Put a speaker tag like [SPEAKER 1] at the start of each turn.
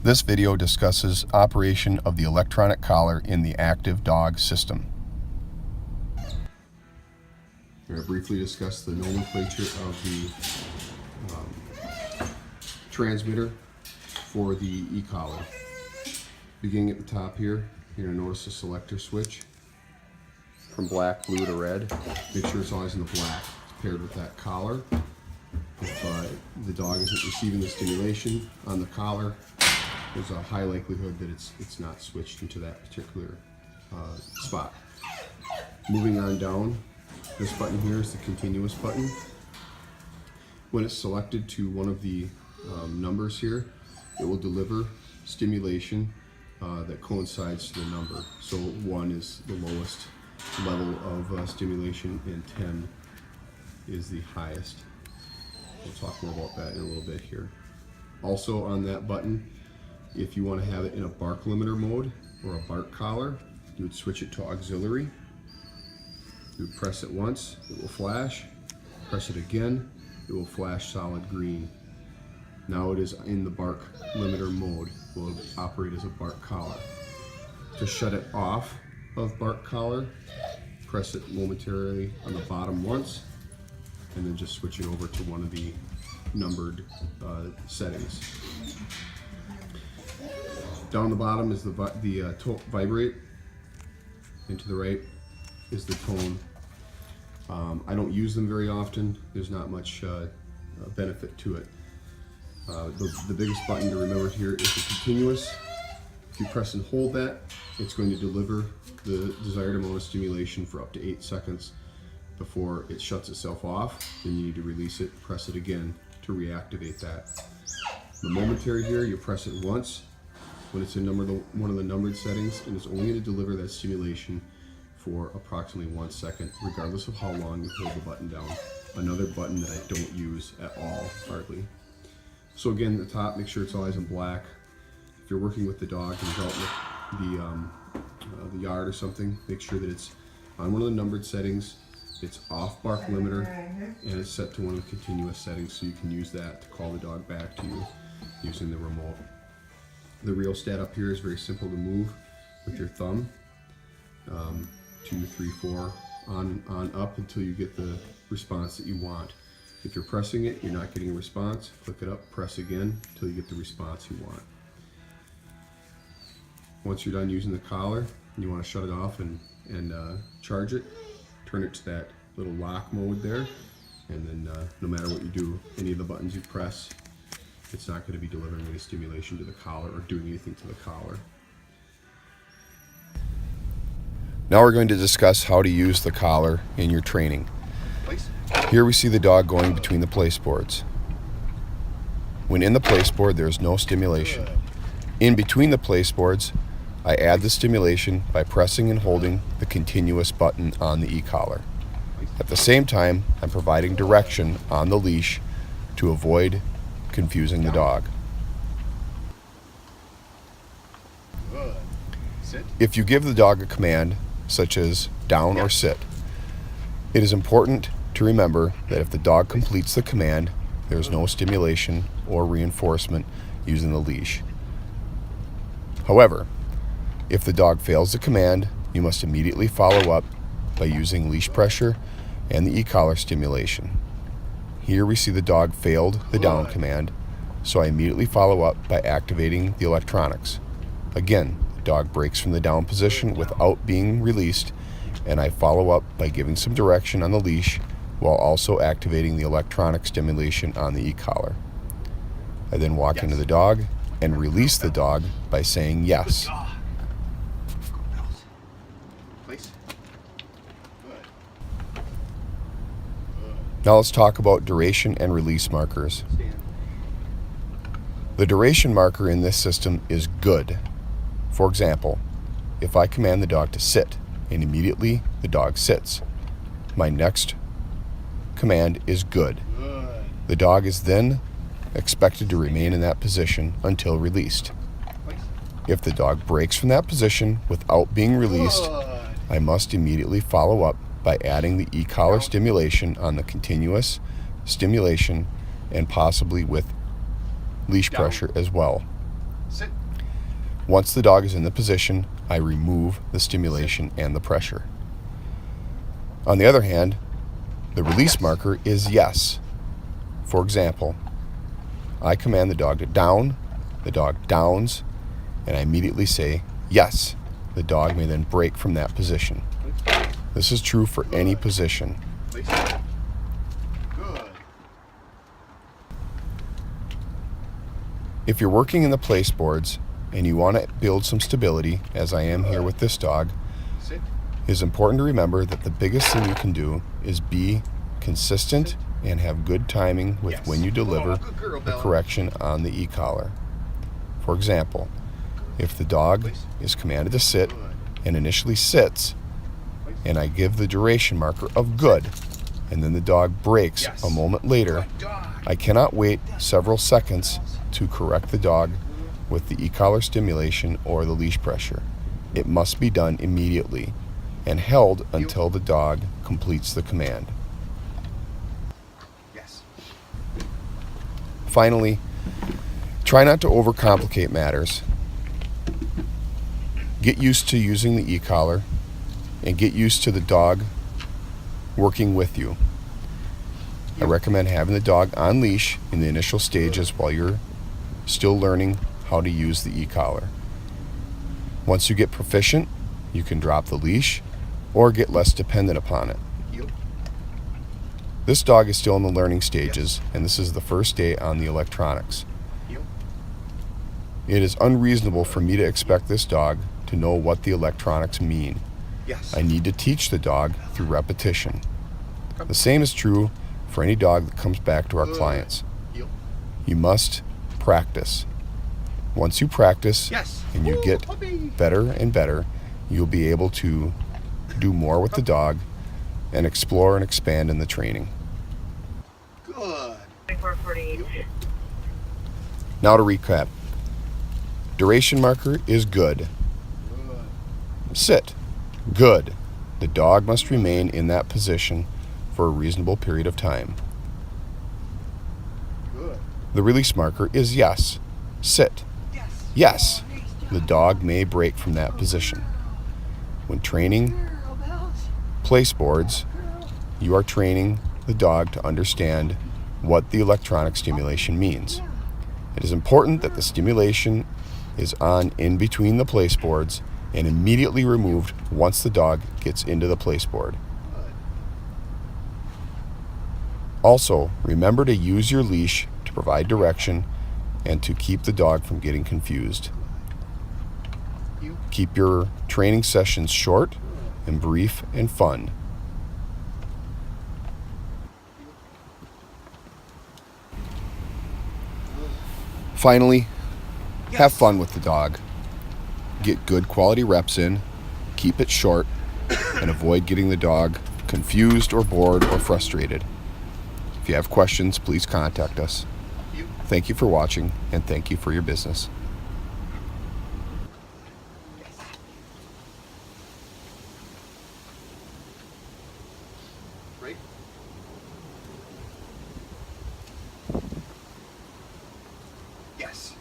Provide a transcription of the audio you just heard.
[SPEAKER 1] This video discusses operation of the electronic collar in the active dog system. I'm going to briefly discuss the nomenclature of the transmitter for the e-collar. Beginning at the top here, you're going to notice the selector switch from black, blue to red. Make sure it's always in the black. It's paired with that collar. If the dog isn't receiving the stimulation on the collar, there's a high likelihood that it's not switched into that particular spot. Moving on down, this button here is the continuous button. When it's selected to one of the numbers here, it will deliver stimulation that coincides to the number. So 1 is the lowest level of stimulation and 10 is the highest. We'll talk more about that in a little bit here. Also on that button, if you want to have it in a bark limiter mode or a bark collar, you would switch it to auxiliary. You would press it once, it will flash. Press it again, it will flash solid green. Now it is in the bark limiter mode. It will operate as a bark collar. To shut it off of bark collar, press it momentarily on the bottom once, and then just switch it over to one of the numbered settings. Down the bottom is the vibrate, and to the right is the tone. I don't use them very often. There's not much benefit to it. The biggest button to remember here is the continuous. If you press and hold that, it's going to deliver the desired amount of stimulation for up to 8 seconds before it shuts itself off. Then you need to release it, press it again to reactivate that. The momentary here, you press it once when it's in one of the numbered settings, and it's only going to deliver that stimulation for approximately 1 second, regardless of how long you hold the button down. Another button that I don't use at all, hardly. So again, at the top, make sure it's always in black. If you're working with the dog and you're out with the yard or something, make sure that it's on one of the numbered settings, it's off bark limiter, and it's set to one of the continuous settings, so you can use that to call the dog back to you using the remote. The rheostat up here is very simple to move with your thumb. 2, 3, 4, on up until you get the response that you want. If you're pressing it, you're not getting a response, flick it up, press again until you get the response you want. Once you're done using the collar and you want to shut it off and charge it, turn it to that little lock mode there, and then no matter what you do, any of the buttons you press, it's not going to be delivering any stimulation to the collar or doing anything to the collar. Now we're going to discuss how to use the collar in your training. Here we see the dog going between the place boards. When in the place board, there is no stimulation. In between the place boards, I add the stimulation by pressing and holding the continuous button on the e-collar. At the same time, I'm providing direction on the leash to avoid confusing the dog. If you give the dog a command, such as down or sit, it is important to remember that if the dog completes the command, there is no stimulation or reinforcement using the leash. However, if the dog fails the command, you must immediately follow up by using leash pressure and the e-collar stimulation. Here we see the dog failed the down command, so I immediately follow up by activating the electronics. Again, the dog breaks from the down position without being released, and I follow up by giving some direction on the leash while also activating the electronic stimulation on the e-collar. I then walk into the dog and release the dog by saying yes. Now let's talk about duration and release markers. The duration marker in this system is good. For example, if I command the dog to sit and immediately the dog sits, my next command is good. The dog is then expected to remain in that position until released. If the dog breaks from that position without being released, I must immediately follow up by adding the e-collar stimulation on the continuous stimulation and possibly with leash pressure as well. Sit.
[SPEAKER 2] Once the dog is in the position, I remove the stimulation and the pressure. On the other hand, the release marker is yes. For example, I command the dog to down, the dog downs, and I immediately say yes. The dog may then break from that position. This is true for any position.
[SPEAKER 1] Good.
[SPEAKER 2] If you're working in the place boards and you want to build some stability, as I am here with this dog,
[SPEAKER 1] Sit.
[SPEAKER 2] it is important to remember that the biggest thing you can do is be consistent and have good timing with
[SPEAKER 1] Yes.
[SPEAKER 2] when you deliver
[SPEAKER 1] Good girl,
[SPEAKER 2] the
[SPEAKER 1] Bella.
[SPEAKER 2] correction on the e-collar. For example, if the dog is commanded to sit and initially sits, and I give the duration marker of good, and then the dog breaks
[SPEAKER 1] Yes.
[SPEAKER 2] a moment later,
[SPEAKER 1] Good dog.
[SPEAKER 2] I cannot wait several seconds to correct the dog with the e-collar stimulation or the leash pressure. It must be done immediately and held until the dog completes the command.
[SPEAKER 1] Yes.
[SPEAKER 2] Finally, try not to overcomplicate matters. Get used to using the e-collar and get used to the dog working with you. I recommend having the dog on leash in the initial stages while you're still learning how to use the e-collar. Once you get proficient, you can drop the leash or get less dependent upon it. This dog is still in the learning stages, and this is the first day on the electronics. It is unreasonable for me to expect this dog to know what the electronics mean.
[SPEAKER 1] Yes.
[SPEAKER 2] I need to teach the dog through repetition. The same is true for any dog that comes back to our clients. You must practice. Once you practice
[SPEAKER 1] Yes.
[SPEAKER 2] and you get better and better, you'll be able to do more with the dog and explore and expand in the training.
[SPEAKER 1] Good.
[SPEAKER 3] 448.
[SPEAKER 2] Now to recap. Duration marker is good. Sit. Good. The dog must remain in that position for a reasonable period of time.
[SPEAKER 1] Good.
[SPEAKER 2] The release marker is yes. Sit. Yes. The dog may break from that position. When training place boards, you are training the dog to understand what the electronic stimulation means. It is important that the stimulation is on in between the place boards and immediately removed once the dog gets into the place board. Also, remember to use your leash to provide direction and to keep the dog from getting confused. Keep your training sessions short and brief and fun. Finally, have fun with the dog. Get good quality reps in, keep it short, and avoid getting the dog confused or bored or frustrated. If you have questions, please contact us. Thank you for watching, and thank you for your business.
[SPEAKER 1] Right. Yes.